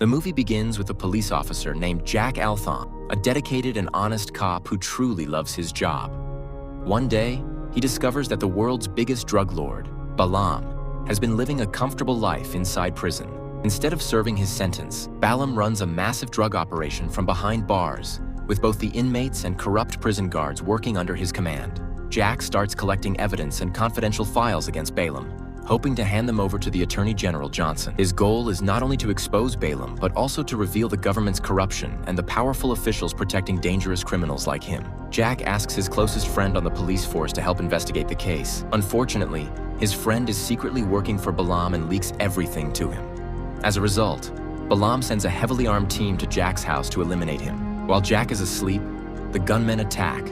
The movie begins with a police officer named Jack Althon, a dedicated and honest cop who truly loves his job. One day, he discovers that the world's biggest drug lord, Balam, has been living a comfortable life inside prison. Instead of serving his sentence, Balam runs a massive drug operation from behind bars, with both the inmates and corrupt prison guards working under his command. Jack starts collecting evidence and confidential files against Balam, hoping to hand them over to the Attorney General Johnson. His goal is not only to expose Balam, but also to reveal the government's corruption and the powerful officials protecting dangerous criminals like him. Jack asks his closest friend on the police force to help investigate the case. Unfortunately, his friend is secretly working for Balam and leaks everything to him. As a result, Balam sends a heavily armed team to Jack's house to eliminate him. While Jack is asleep, the gunmen attack,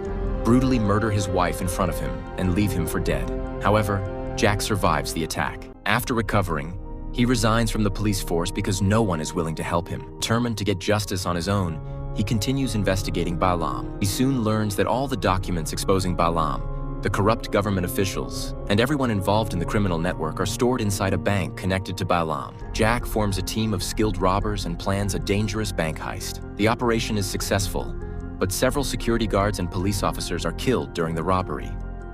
brutally murder his wife in front of him, and leave him for dead. However, Jack survives the attack. After recovering, he resigns from the police force because no one is willing to help him. Determined to get justice on his own, he continues investigating Balam. He soon learns that all the documents exposing Balam, the corrupt government officials, and everyone involved in the criminal network are stored inside a bank connected to Balam. Jack forms a team of skilled robbers and plans a dangerous bank heist. The operation is successful, but several security guards and police officers are killed during the robbery.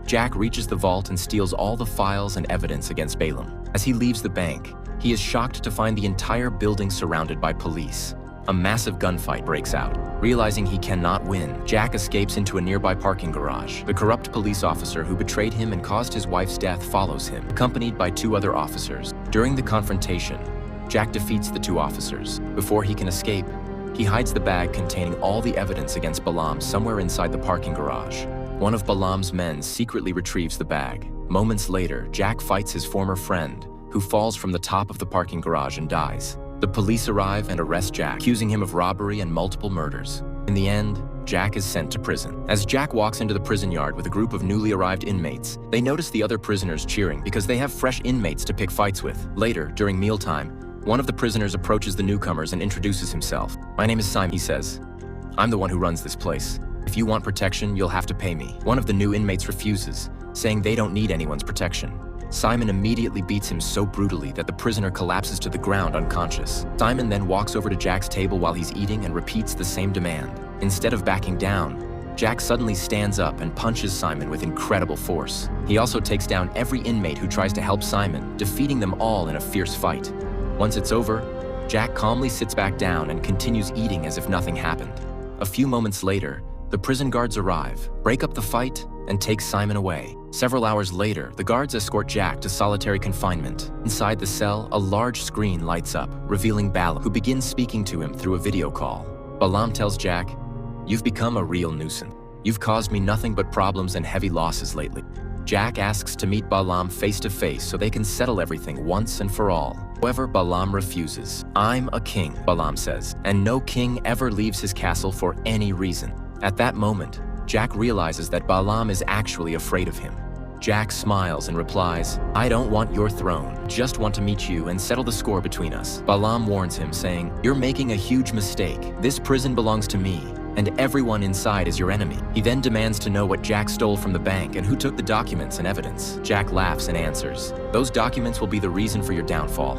Jack reaches the vault and steals all the files and evidence against Balam. As he leaves the bank, he is shocked to find the entire building surrounded by police. A massive gunfight breaks out. Realizing he cannot win, Jack escapes into a nearby parking garage. The corrupt police officer who betrayed him and caused his wife's death follows him, accompanied by 2 other officers. During the confrontation, Jack defeats the 2 officers. Before he can escape, he hides the bag containing all the evidence against Balam somewhere inside the parking garage. One of Balam's men secretly retrieves the bag. Moments later, Jack fights his former friend, who falls from the top of the parking garage and dies. The police arrive and arrest Jack, accusing him of robbery and multiple murders. In the end, Jack is sent to prison. As Jack walks into the prison yard with a group of newly arrived inmates, they notice the other prisoners cheering because they have fresh inmates to pick fights with. Later, during mealtime, one of the prisoners approaches the newcomers and introduces himself. "My name is Simon," he says. "I'm the one who runs this place. If you want protection, you'll have to pay me." One of the new inmates refuses, saying they don't need anyone's protection. Simon immediately beats him so brutally that the prisoner collapses to the ground unconscious. Simon then walks over to Jack's table while he's eating and repeats the same demand. Instead of backing down, Jack suddenly stands up and punches Simon with incredible force. He also takes down every inmate who tries to help Simon, defeating them all in a fierce fight. Once it's over, Jack calmly sits back down and continues eating as if nothing happened. A few moments later, the prison guards arrive, break up the fight, and take Simon away. Several hours later, the guards escort Jack to solitary confinement. Inside the cell, a large screen lights up, revealing Balam, who begins speaking to him through a video call. Balam tells Jack, "You've become a real nuisance. You've caused me nothing but problems and heavy losses lately." Jack asks to meet Balam face to face so they can settle everything once and for all. However, Balam refuses. "I'm a king," Balam says, "and no king ever leaves his castle for any reason." At that moment, Jack realizes that Balam is actually afraid of him. Jack smiles and replies, "I don't want your throne, just want to meet you and settle the score between us." Balam warns him, saying, "You're making a huge mistake. This prison belongs to me, and everyone inside is your enemy." He then demands to know what Jack stole from the bank and who took the documents and evidence. Jack laughs and answers, "Those documents will be the reason for your downfall."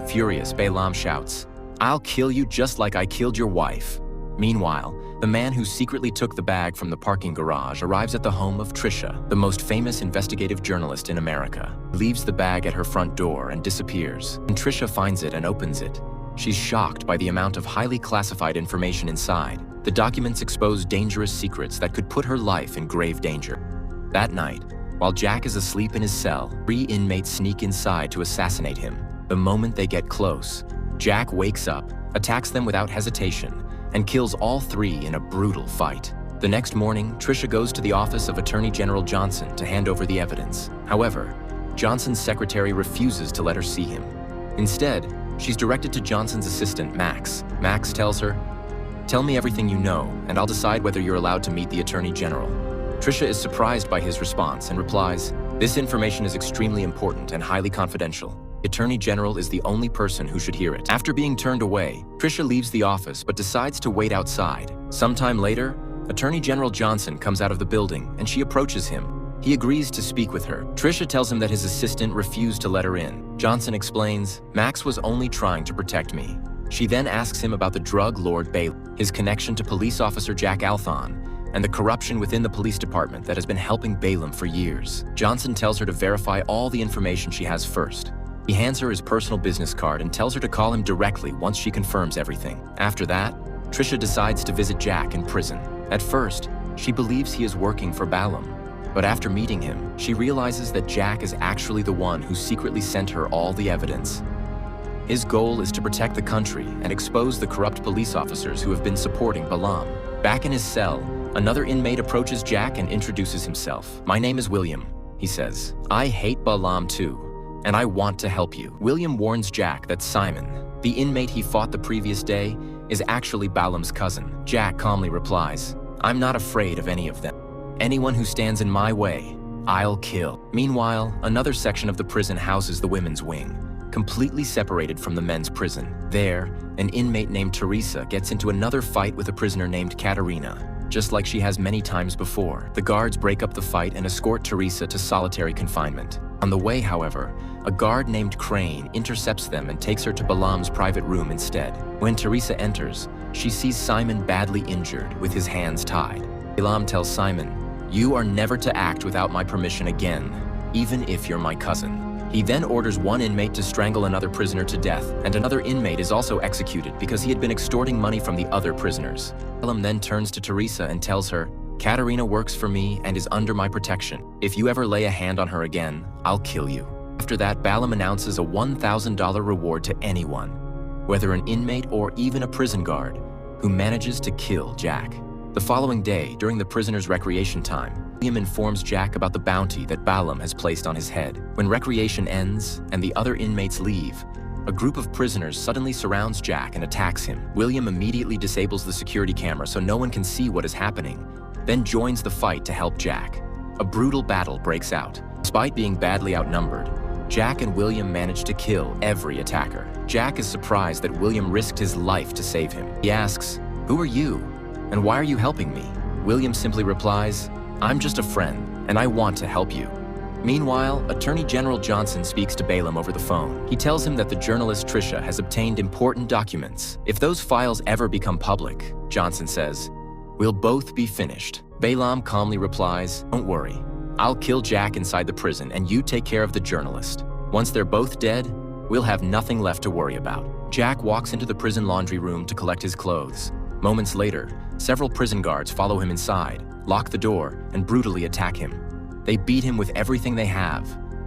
Furious, Balam shouts, "I'll kill you just like I killed your wife." Meanwhile, the man who secretly took the bag from the parking garage arrives at the home of Trisha, the most famous investigative journalist in America. He leaves the bag at her front door and disappears. When Trisha finds it and opens it, she's shocked by the amount of highly classified information inside. The documents expose dangerous secrets that could put her life in grave danger. That night, while Jack is asleep in his cell, 3 inmates sneak inside to assassinate him. The moment they get close, Jack wakes up, attacks them without hesitation, and kills all 3 in a brutal fight. The next morning, Trisha goes to the office of Attorney General Johnson to hand over the evidence. However, Johnson's secretary refuses to let her see him. Instead, she's directed to Johnson's assistant, Max. Max tells her, "Tell me everything you know, and I'll decide whether you're allowed to meet the Attorney General." Trisha is surprised by his response and replies, "This information is extremely important and highly confidential. The Attorney General is the only person who should hear it." After being turned away, Trisha leaves the office but decides to wait outside. Sometime later, Attorney General Johnson comes out of the building and she approaches him. He agrees to speak with her. Trisha tells him that his assistant refused to let her in. Johnson explains, "Max was only trying to protect me. She then asks him about the drug lord Balam, his connection to police officer Jack Althon, and the corruption within the police department that has been helping Balam for years. Johnson tells her to verify all the information she has first. He hands her his personal business card and tells her to call him directly once she confirms everything. After that, Trisha decides to visit Jack in prison. At first, she believes he is working for Balam, but after meeting him, she realizes that Jack is actually the one who secretly sent her all the evidence. His goal is to protect the country and expose the corrupt police officers who have been supporting Balam. Back in his cell, another inmate approaches Jack and introduces himself. "My name is William," he says. "I hate Balam too, and I want to help you." William warns Jack that Simon, the inmate he fought the previous day, is actually Balam's cousin. Jack calmly replies, "I'm not afraid of any of them. Anyone who stands in my way, I'll kill." Meanwhile, another section of the prison houses the women's wing, completely separated from the men's prison. There, an inmate named Teresa gets into another fight with a prisoner named Katerina, just like she has many times before. The guards break up the fight and escort Teresa to solitary confinement. On the way, however, a guard named Crane intercepts them and takes her to Balam's private room instead. When Teresa enters, she sees Simon badly injured with his hands tied. Balam tells Simon, "You are never to act without my permission again, even if you're my cousin." He then orders one inmate to strangle another prisoner to death, and another inmate is also executed because he had been extorting money from the other prisoners. Balam then turns to Teresa and tells her, "Katerina works for me and is under my protection. If you ever lay a hand on her again, I'll kill you." After that, Balam announces a $1,000 reward to anyone, whether an inmate or even a prison guard, who manages to kill Jack. The following day, during the prisoner's recreation time, William informs Jack about the bounty that Balam has placed on his head. When recreation ends and the other inmates leave, a group of prisoners suddenly surrounds Jack and attacks him. William immediately disables the security camera so no one can see what is happening, then joins the fight to help Jack. A brutal battle breaks out. Despite being badly outnumbered, Jack and William manage to kill every attacker. Jack is surprised that William risked his life to save him. He asks, "Who are you? And why are you helping me?" William simply replies, "I'm just a friend, and I want to help you." Meanwhile, Attorney General Johnson speaks to Balam over the phone. He tells him that the journalist Trisha has obtained important documents. If those files ever become public, Johnson says, "we'll both be finished." Balam calmly replies, "Don't worry. I'll kill Jack inside the prison and you take care of the journalist. Once they're both dead, we'll have nothing left to worry about." Jack walks into the prison laundry room to collect his clothes. Moments later, several prison guards follow him inside, lock the door, and brutally attack him. They beat him with everything they have,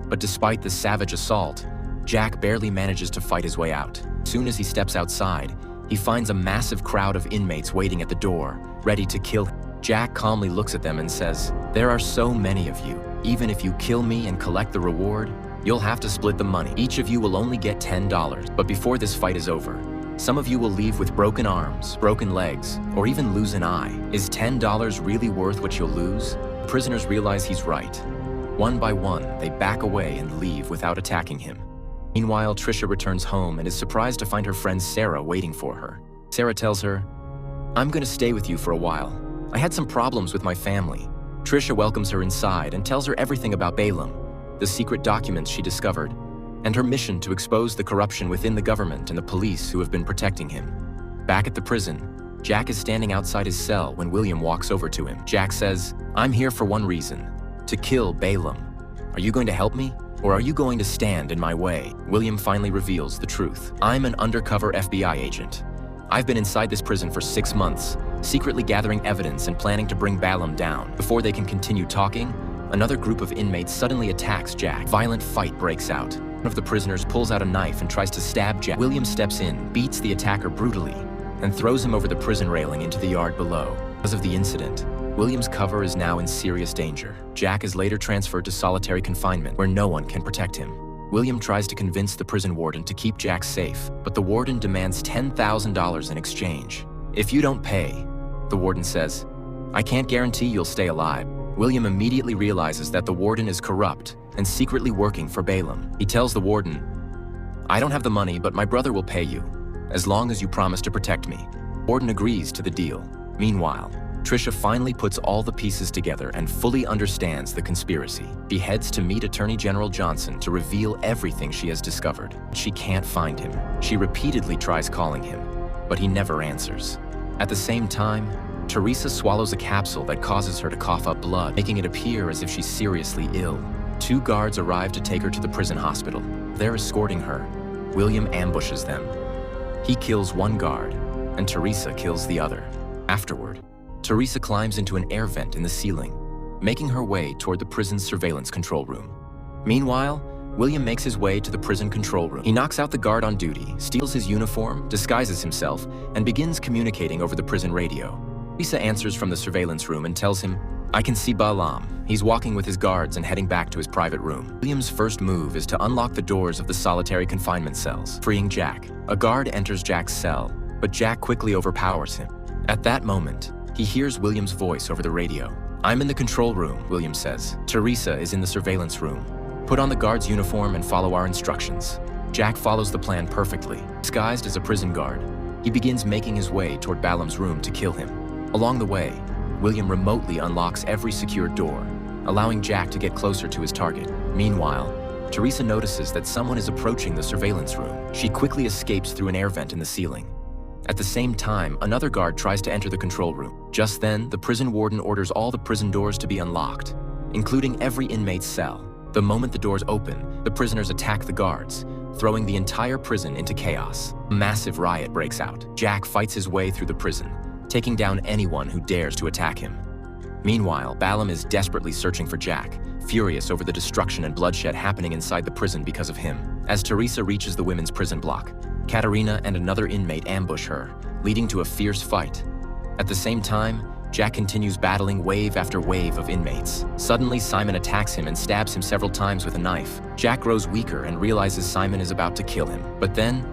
but despite the savage assault, Jack barely manages to fight his way out. As soon as he steps outside, he finds a massive crowd of inmates waiting at the door, ready to kill him. Jack calmly looks at them and says, "There are so many of you. Even if you kill me and collect the reward, you'll have to split the money. Each of you will only get $10, but before this fight is over, some of you will leave with broken arms, broken legs, or even lose an eye. Is $10 really worth what you'll lose?" Prisoners realize he's right. One by one, they back away and leave without attacking him. Meanwhile, Trisha returns home and is surprised to find her friend Sarah waiting for her. Sarah tells her, "I'm going to stay with you for a while. I had some problems with my family." Trisha welcomes her inside and tells her everything about Balam, the secret documents she discovered, and her mission to expose the corruption within the government and the police who have been protecting him. Back at the prison, Jack is standing outside his cell when William walks over to him. Jack says, "I'm here for one reason, to kill Balam. Are you going to help me, or are you going to stand in my way?" William finally reveals the truth. "I'm an undercover FBI agent. I've been inside this prison for 6 months, secretly gathering evidence and planning to bring Balam down." Before they can continue talking, another group of inmates suddenly attacks Jack. Violent fight breaks out. One of the prisoners pulls out a knife and tries to stab Jack. William steps in, beats the attacker brutally, and throws him over the prison railing into the yard below. Because of the incident, William's cover is now in serious danger. Jack is later transferred to solitary confinement, where no one can protect him. William tries to convince the prison warden to keep Jack safe, but the warden demands $10,000 in exchange. "If you don't pay," the warden says, "I can't guarantee you'll stay alive." William immediately realizes that the warden is corrupt and secretly working for Balam. He tells the warden, "I don't have the money, but my brother will pay you, as long as you promise to protect me." The warden agrees to the deal. Meanwhile, Trisha finally puts all the pieces together and fully understands the conspiracy. She heads to meet Attorney General Johnson to reveal everything she has discovered. She can't find him. She repeatedly tries calling him, but he never answers. At the same time, Teresa swallows a capsule that causes her to cough up blood, making it appear as if she's seriously ill. 2 guards arrive to take her to the prison hospital. They're escorting her. William ambushes them. He kills 1 guard, and Teresa kills the other. Afterward, Teresa climbs into an air vent in the ceiling, making her way toward the prison's surveillance control room. Meanwhile, William makes his way to the prison control room. He knocks out the guard on duty, steals his uniform, disguises himself, and begins communicating over the prison radio. Teresa answers from the surveillance room and tells him, "I can see Balam. He's walking with his guards and heading back to his private room." William's first move is to unlock the doors of the solitary confinement cells, freeing Jack. A guard enters Jack's cell, but Jack quickly overpowers him. At that moment, he hears William's voice over the radio. "I'm in the control room," William says. "Teresa is in the surveillance room. Put on the guard's uniform and follow our instructions." Jack follows the plan perfectly. Disguised as a prison guard, he begins making his way toward Balam's room to kill him. Along the way, William remotely unlocks every secured door, allowing Jack to get closer to his target. Meanwhile, Teresa notices that someone is approaching the surveillance room. She quickly escapes through an air vent in the ceiling. At the same time, another guard tries to enter the control room. Just then, the prison warden orders all the prison doors to be unlocked, including every inmate's cell. The moment the doors open, the prisoners attack the guards, throwing the entire prison into chaos. A massive riot breaks out. Jack fights his way through the prison, taking down anyone who dares to attack him. Meanwhile, Balam is desperately searching for Jack, furious over the destruction and bloodshed happening inside the prison because of him. As Teresa reaches the women's prison block, Katerina and another inmate ambush her, leading to a fierce fight. At the same time, Jack continues battling wave after wave of inmates. Suddenly, Simon attacks him and stabs him several times with a knife. Jack grows weaker and realizes Simon is about to kill him. But then,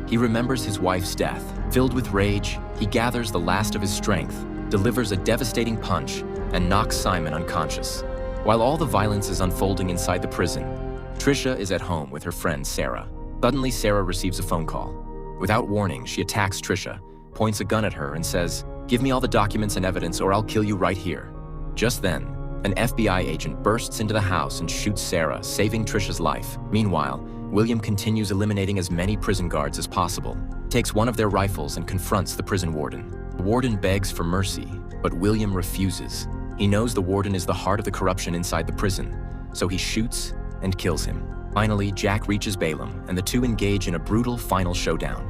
he remembers his wife's death. Filled with rage, he gathers the last of his strength, delivers a devastating punch, and knocks Simon unconscious. While all the violence is unfolding inside the prison, Trisha is at home with her friend Sarah. Suddenly, Sarah receives a phone call. Without warning, she attacks Trisha, points a gun at her, and says, "Give me all the documents and evidence or I'll kill you right here." Just then, an FBI agent bursts into the house and shoots Sarah, saving Trisha's life. Meanwhile, William continues eliminating as many prison guards as possible. He takes one of their rifles and confronts the prison warden. The warden begs for mercy, but William refuses. He knows the warden is the heart of the corruption inside the prison, so he shoots and kills him. Finally, Jack reaches Balam, and the two engage in a brutal final showdown.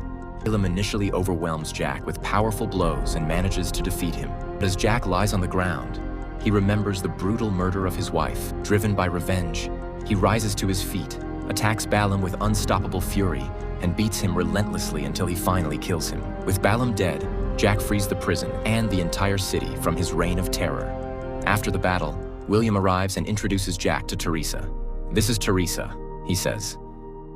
Balam initially overwhelms Jack with powerful blows and manages to defeat him. But as Jack lies on the ground, he remembers the brutal murder of his wife. Driven by revenge, he rises to his feet, attacks Balam with unstoppable fury, and beats him relentlessly until he finally kills him. With Balam dead, Jack frees the prison and the entire city from his reign of terror. After the battle, William arrives and introduces Jack to Teresa. "This is Teresa," he says.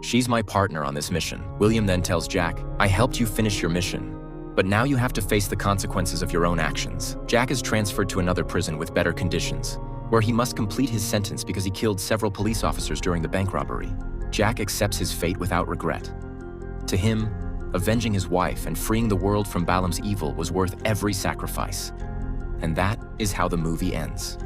"She's my partner on this mission." William then tells Jack, "I helped you finish your mission, but now you have to face the consequences of your own actions." Jack is transferred to another prison with better conditions, where he must complete his sentence because he killed several police officers during the bank robbery. Jack accepts his fate without regret. To him, avenging his wife and freeing the world from Balam's evil was worth every sacrifice. And that is how the movie ends.